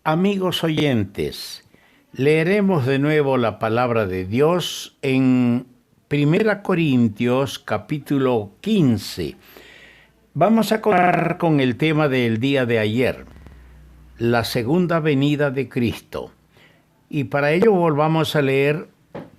Amigos oyentes, leeremos de nuevo la palabra de Dios en 1 Corintios capítulo 15. Vamos a continuar con el tema del día de ayer, la segunda venida de Cristo. Y para ello volvamos a leer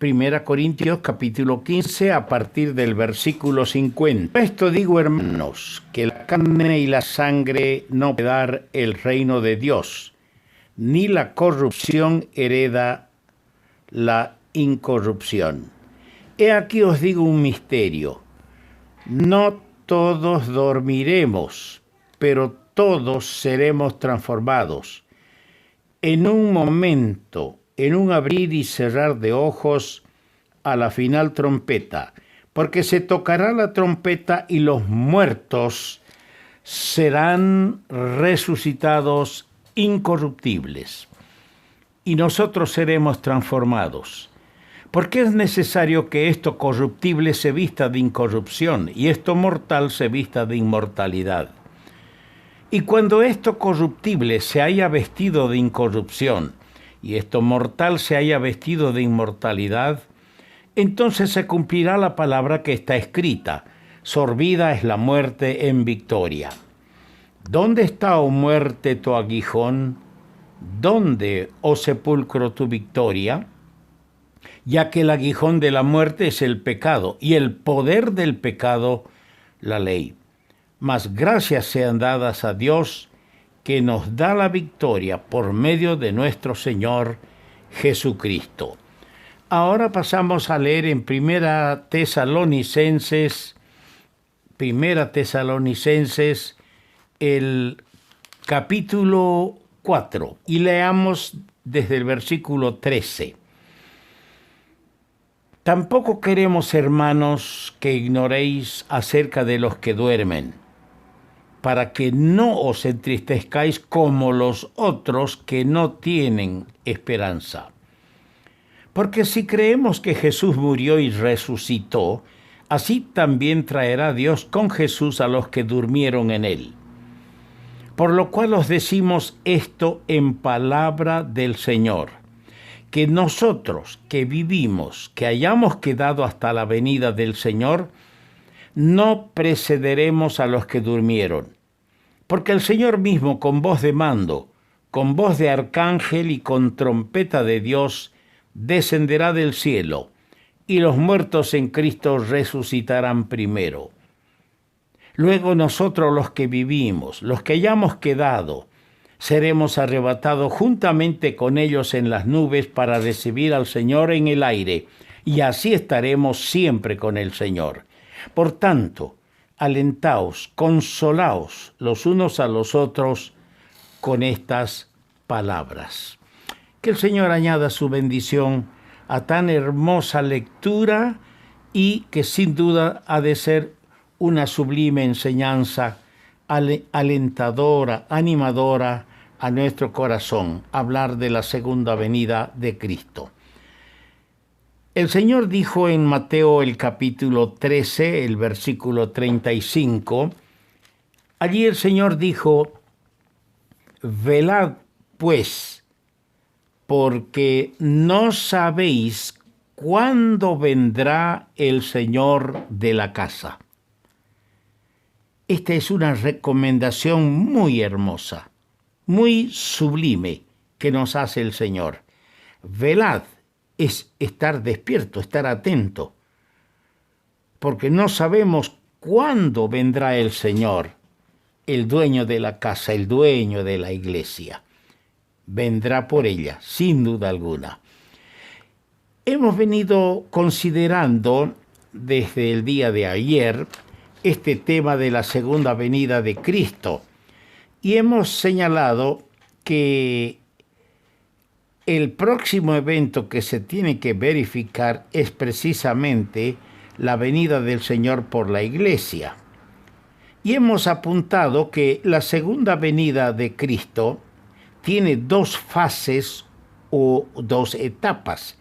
1 Corintios capítulo 15 a partir del versículo 50. Esto digo, hermanos, que la carne y la sangre no pueden dar el reino de Dios, ni la corrupción hereda la incorrupción. He aquí os digo un misterio. No todos dormiremos, pero todos seremos transformados. En un momento, en un abrir y cerrar de ojos, a la final trompeta, porque se tocará la trompeta y los muertos serán resucitados incorruptibles, y nosotros seremos transformados. Porque es necesario que esto corruptible se vista de incorrupción y esto mortal se vista de inmortalidad. Y cuando esto corruptible se haya vestido de incorrupción y esto mortal se haya vestido de inmortalidad, entonces se cumplirá la palabra que está escrita: sorbida es la muerte en victoria. ¿Dónde está, oh muerte, tu aguijón? ¿Dónde, oh sepulcro, tu victoria? Ya que el aguijón de la muerte es el pecado, y el poder del pecado, la ley. Mas gracias sean dadas a Dios, que nos da la victoria por medio de nuestro Señor Jesucristo. Ahora pasamos a leer en Primera Tesalonicenses, el capítulo 4, y leamos desde el versículo 13. Tampoco queremos, hermanos, que ignoréis acerca de los que duermen, para que no os entristezcáis como los otros que no tienen esperanza. Porque si creemos que Jesús murió y resucitó, así también traerá Dios con Jesús a los que durmieron en él. Por lo cual os decimos esto en palabra del Señor, que nosotros que vivimos, que hayamos quedado hasta la venida del Señor, no precederemos a los que durmieron. Porque el Señor mismo, con voz de mando, con voz de arcángel y con trompeta de Dios, descenderá del cielo, y los muertos en Cristo resucitarán primero. Luego nosotros los que vivimos, los que hayamos quedado, seremos arrebatados juntamente con ellos en las nubes para recibir al Señor en el aire, y así estaremos siempre con el Señor. Por tanto, alentaos, consolaos los unos a los otros con estas palabras. Que el Señor añada su bendición a tan hermosa lectura y que sin duda ha de ser una sublime enseñanza alentadora, animadora a nuestro corazón, hablar de la segunda venida de Cristo. El Señor dijo en Mateo el capítulo 13, el versículo 35, allí el Señor dijo: velad pues, porque no sabéis cuándo vendrá el Señor de la casa. Esta es una recomendación muy hermosa, muy sublime que nos hace el Señor. Velad es estar despierto, estar atento, porque no sabemos cuándo vendrá el Señor, el dueño de la casa, el dueño de la iglesia. Vendrá por ella, sin duda alguna. Hemos venido considerando desde el día de ayer este tema de la segunda venida de Cristo y hemos señalado que el próximo evento que se tiene que verificar es precisamente la venida del Señor por la iglesia. Y hemos apuntado que la segunda venida de Cristo tiene dos fases o dos etapas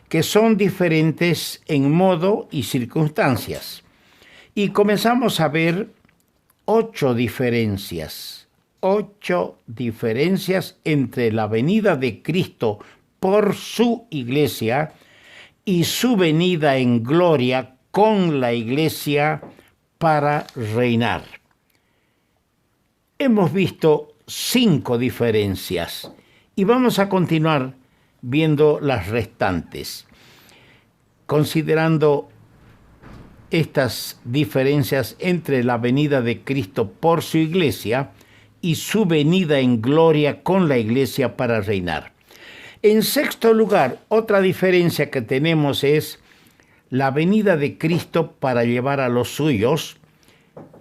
que son diferentes en modo y circunstancias. Y comenzamos a ver 8 diferencias 8 diferencias entre la venida de Cristo por su iglesia y su venida en gloria con la iglesia para reinar. Hemos visto 5 diferencias y vamos a continuar viendo las restantes, considerando estas diferencias entre la venida de Cristo por su iglesia y su venida en gloria con la iglesia para reinar. En sexto lugar, otra diferencia que tenemos es la venida de Cristo para llevar a los suyos.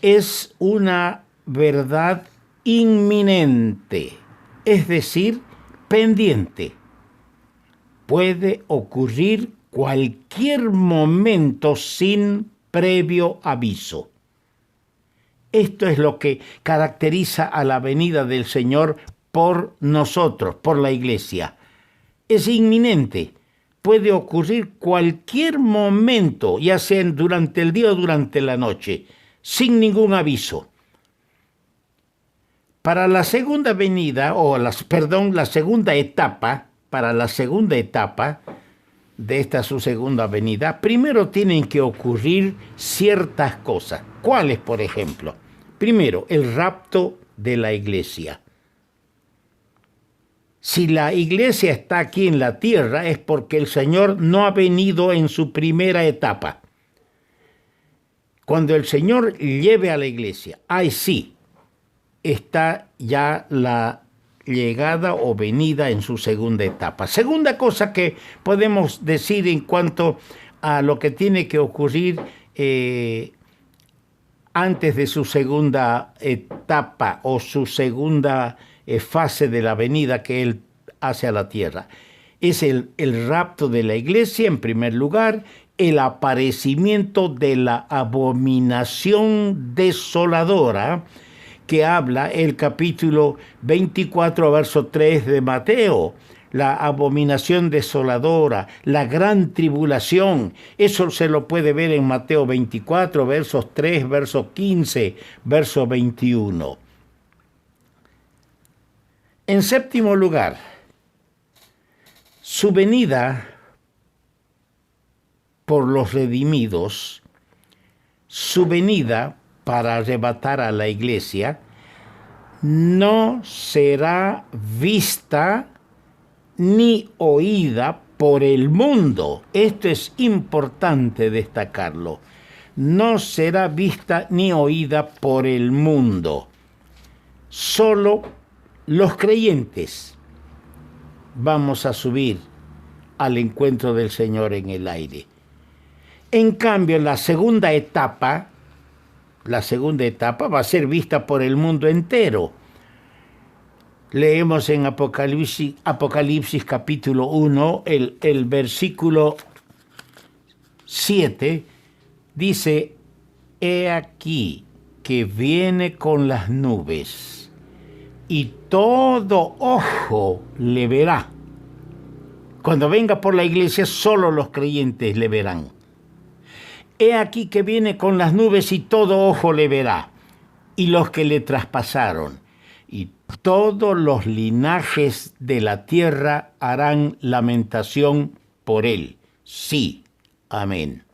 Es una verdad inminente, es decir, pendiente. Puede ocurrir cualquier momento sin previo aviso. Esto es lo que caracteriza a la venida del Señor por nosotros, por la iglesia. Es inminente. Puede ocurrir cualquier momento, ya sea durante el día o durante la noche, sin ningún aviso. Para la segunda venida, la segunda etapa, para la segunda etapa de esta su segunda venida, primero tienen que ocurrir ciertas cosas. ¿Cuáles, por ejemplo? Primero, el rapto de la iglesia. Si la iglesia está aquí en la tierra es porque el Señor no ha venido en su primera etapa. Cuando el Señor lleve a la iglesia, ahí sí, está ya la llegada o venida en su segunda etapa. Segunda cosa que podemos decir en cuanto a lo que tiene que ocurrir antes de su segunda etapa o su segunda fase de la venida que Él hace a la tierra. Es el rapto de la iglesia en primer lugar, el aparecimiento de la abominación desoladora que habla el capítulo 24, verso 3 de Mateo. La abominación desoladora, la gran tribulación, eso se lo puede ver en Mateo 24, versos 3, verso 15, verso 21. En séptimo lugar, su venida por los redimidos, su venida para arrebatar a la iglesia, no será vista ni oída por el mundo. Esto es importante destacarlo. No será vista ni oída por el mundo. Solo los creyentes vamos a subir al encuentro del Señor en el aire. En cambio, la segunda etapa va a ser vista por el mundo entero. Leemos en Apocalipsis capítulo 1, el versículo 7, dice: He aquí que viene con las nubes, y todo ojo le verá. Cuando venga por la iglesia, solo los creyentes le verán. He aquí que viene con las nubes y todo ojo le verá, y los que le traspasaron, y todos los linajes de la tierra harán lamentación por él. Sí, amén.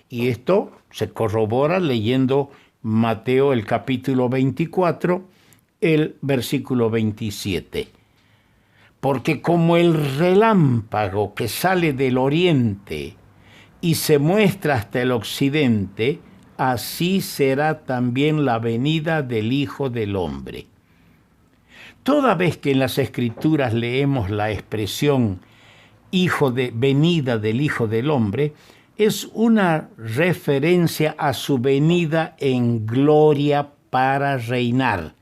Y esto se corrobora leyendo Mateo el capítulo 24, el versículo 27. Porque como el relámpago que sale del oriente y se muestra hasta el occidente, así será también la venida del Hijo del Hombre. Toda vez que en las Escrituras leemos la expresión venida del Hijo del Hombre, es una referencia a su venida en gloria para reinar.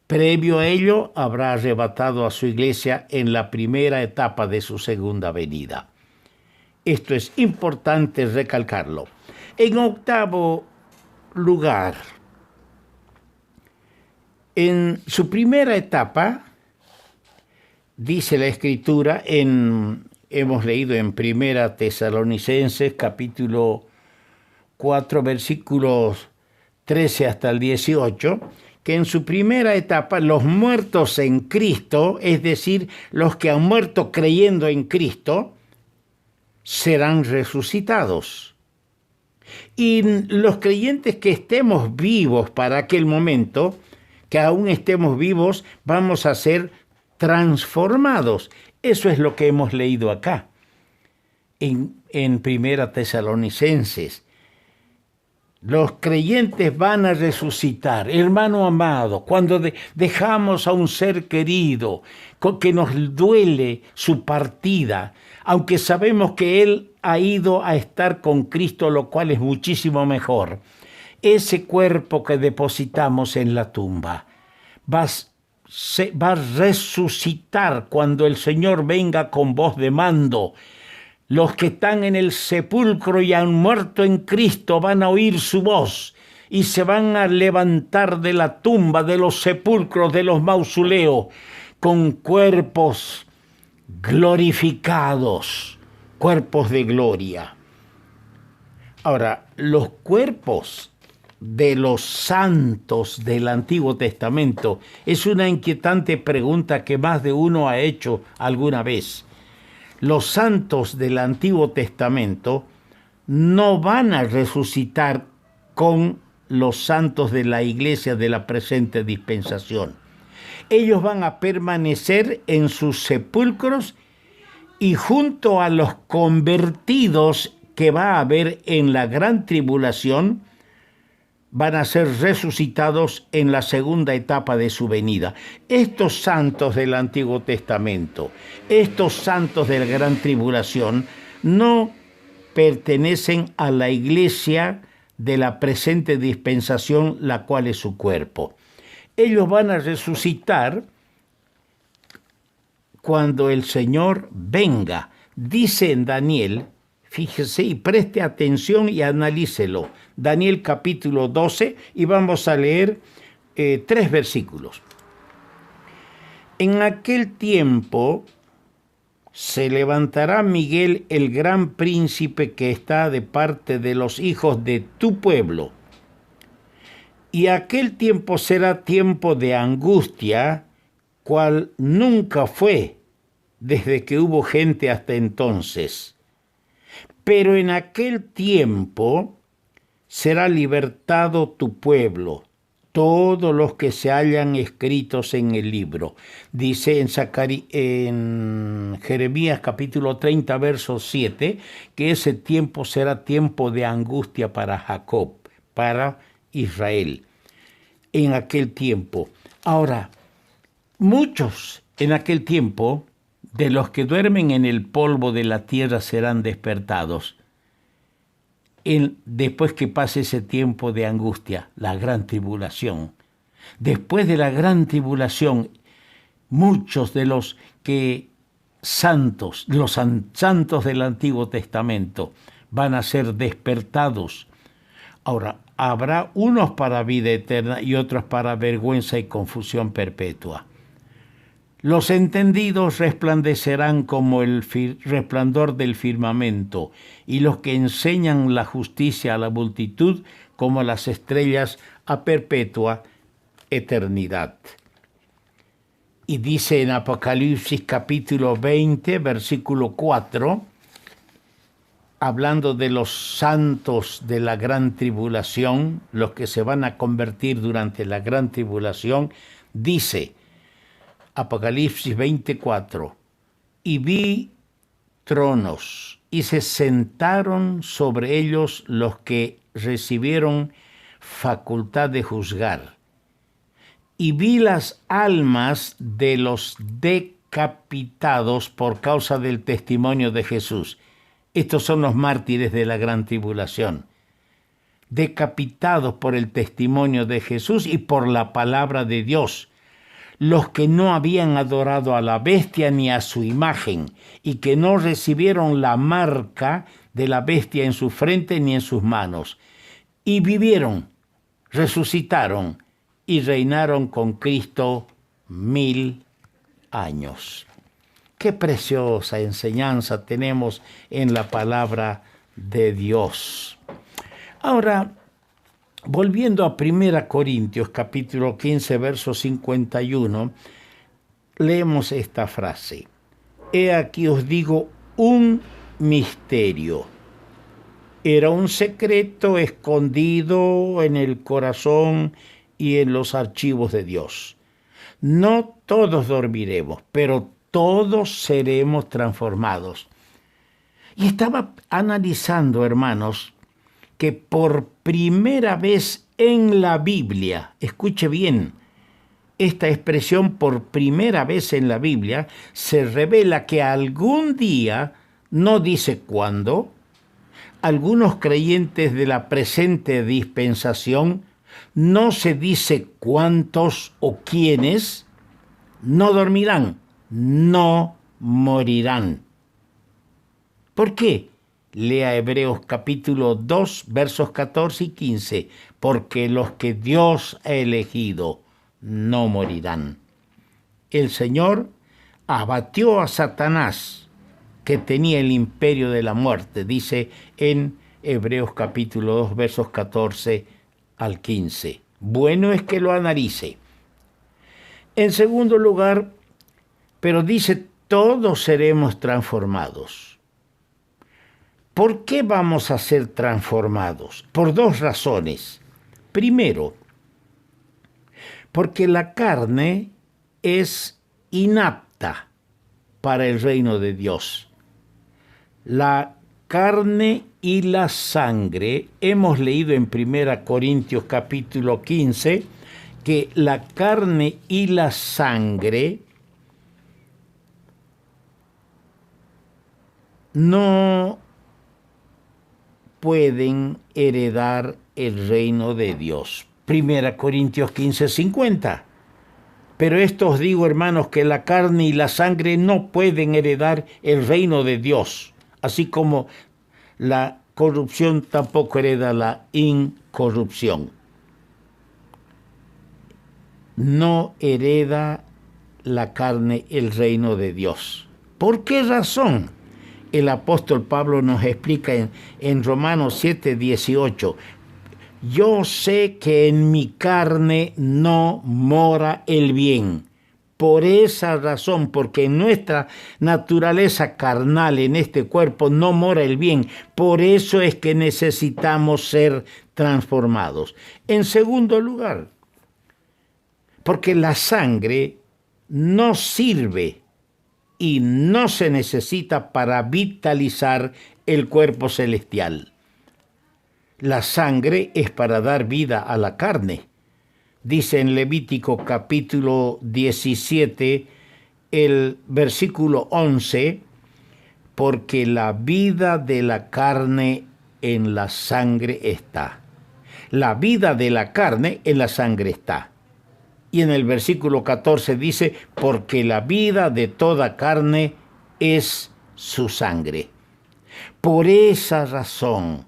Previo a ello, habrá arrebatado a su iglesia en la primera etapa de su segunda venida. Esto es importante recalcarlo. En octavo lugar, en su primera etapa, dice la Escritura, hemos leído en Primera Tesalonicenses, capítulo 4, versículos 13 hasta el 18, que en su primera etapa los muertos en Cristo, es decir, los que han muerto creyendo en Cristo, serán resucitados. Y los creyentes que estemos vivos para aquel momento, que aún estemos vivos, vamos a ser transformados. Eso es lo que hemos leído acá, en Primera Tesalonicenses. Los creyentes van a resucitar. Hermano amado, cuando dejamos a un ser querido, que nos duele su partida, aunque sabemos que Él ha ido a estar con Cristo, lo cual es muchísimo mejor, ese cuerpo que depositamos en la tumba va a resucitar cuando el Señor venga con voz de mando. Los que están en el sepulcro y han muerto en Cristo van a oír su voz y se van a levantar de la tumba, de los sepulcros, de los mausoleos, con cuerpos glorificados, cuerpos de gloria. Ahora, los cuerpos de los santos del Antiguo Testamento es una inquietante pregunta que más de uno ha hecho alguna vez. Los santos del Antiguo Testamento no van a resucitar con los santos de la iglesia de la presente dispensación. Ellos van a permanecer en sus sepulcros y junto a los convertidos que va a haber en la gran tribulación, van a ser resucitados en la segunda etapa de su venida. Estos santos del Antiguo Testamento, estos santos de la gran tribulación, no pertenecen a la iglesia de la presente dispensación, la cual es su cuerpo. Ellos van a resucitar cuando el Señor venga. Dice en Daniel, fíjese y preste atención y analícelo. Daniel capítulo 12, y vamos a leer 3 versículos. En aquel tiempo se levantará Miguel, el gran príncipe que está de parte de los hijos de tu pueblo. Y aquel tiempo será tiempo de angustia, cual nunca fue desde que hubo gente hasta entonces. Pero en aquel tiempo será libertado tu pueblo, todos los que se hallan escritos en el libro. Dice en Jeremías capítulo 30, verso 7, que ese tiempo será tiempo de angustia para Jacob, para Israel, en aquel tiempo. Ahora, muchos en aquel tiempo de los que duermen en el polvo de la tierra serán despertados. Después que pase ese tiempo de angustia, la gran tribulación. Después de la gran tribulación, muchos de los santos del Antiguo Testamento van a ser despertados. Ahora, habrá unos para vida eterna y otros para vergüenza y confusión perpetua. Los entendidos resplandecerán como el resplandor del firmamento, y los que enseñan la justicia a la multitud como las estrellas a perpetua eternidad. Y dice en Apocalipsis capítulo 20, versículo 4, hablando de los santos de la gran tribulación, los que se van a convertir durante la gran tribulación, dice Apocalipsis 24, y vi tronos, y se sentaron sobre ellos los que recibieron facultad de juzgar. Y vi las almas de los decapitados por causa del testimonio de Jesús. Estos son los mártires de la gran tribulación, decapitados por el testimonio de Jesús y por la palabra de Dios. Los que no habían adorado a la bestia ni a su imagen, y que no recibieron la marca de la bestia en su frente ni en sus manos, y vivieron, resucitaron y reinaron con Cristo 1000 años. Qué preciosa enseñanza tenemos en la palabra de Dios. Ahora, Volviendo a 1 Corintios capítulo 15, verso 51, leemos esta frase. He aquí os digo un misterio. Era un secreto escondido en el corazón y en los archivos de Dios. No todos dormiremos, pero todos seremos transformados. Y estaba analizando, hermanos, que por primera vez en la Biblia, escuche bien, esta expresión por primera vez en la Biblia se revela que algún día, no dice cuándo, algunos creyentes de la presente dispensación, no se dice cuántos o quiénes, no dormirán, no morirán. ¿Por qué? Lea Hebreos capítulo 2, versos 14 y 15, porque los que Dios ha elegido no morirán. El Señor abatió a Satanás, que tenía el imperio de la muerte, dice en Hebreos capítulo 2, versos 14 al 15. Bueno es que lo analice. En segundo lugar, pero dice, todos seremos transformados. ¿Por qué vamos a ser transformados? Por dos razones. Primero, porque la carne es inapta para el reino de Dios. La carne y la sangre, hemos leído en 1 Corintios capítulo 15, que la carne y la sangre no pueden heredar el reino de Dios. 1 Corintios 15, 50. Pero esto os digo, hermanos, que la carne y la sangre no pueden heredar el reino de Dios, así como la corrupción tampoco hereda la incorrupción. No hereda la carne el reino de Dios. ¿Por qué razón? El apóstol Pablo nos explica en Romanos 7, 18. Yo sé que en mi carne no mora el bien. Por esa razón, porque en nuestra naturaleza carnal, en este cuerpo, no mora el bien. Por eso es que necesitamos ser transformados. En segundo lugar, porque la sangre no sirve y no se necesita para vitalizar el cuerpo celestial. La sangre es para dar vida a la carne. Dice en Levítico capítulo 17, el versículo 11, porque la vida de la carne en la sangre está. La vida de la carne en la sangre está. Y en el versículo 14 dice, porque la vida de toda carne es su sangre. Por esa razón,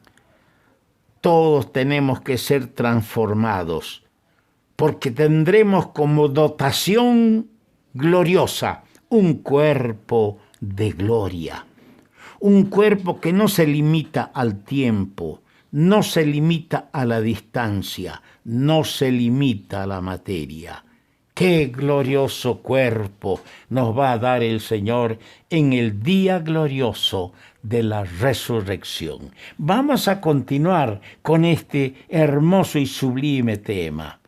todos tenemos que ser transformados, porque tendremos como dotación gloriosa un cuerpo de gloria. Un cuerpo que no se limita al tiempo, no se limita a la distancia, no se limita a la materia. ¡Qué glorioso cuerpo nos va a dar el Señor en el día glorioso de la resurrección! Vamos a continuar con este hermoso y sublime tema.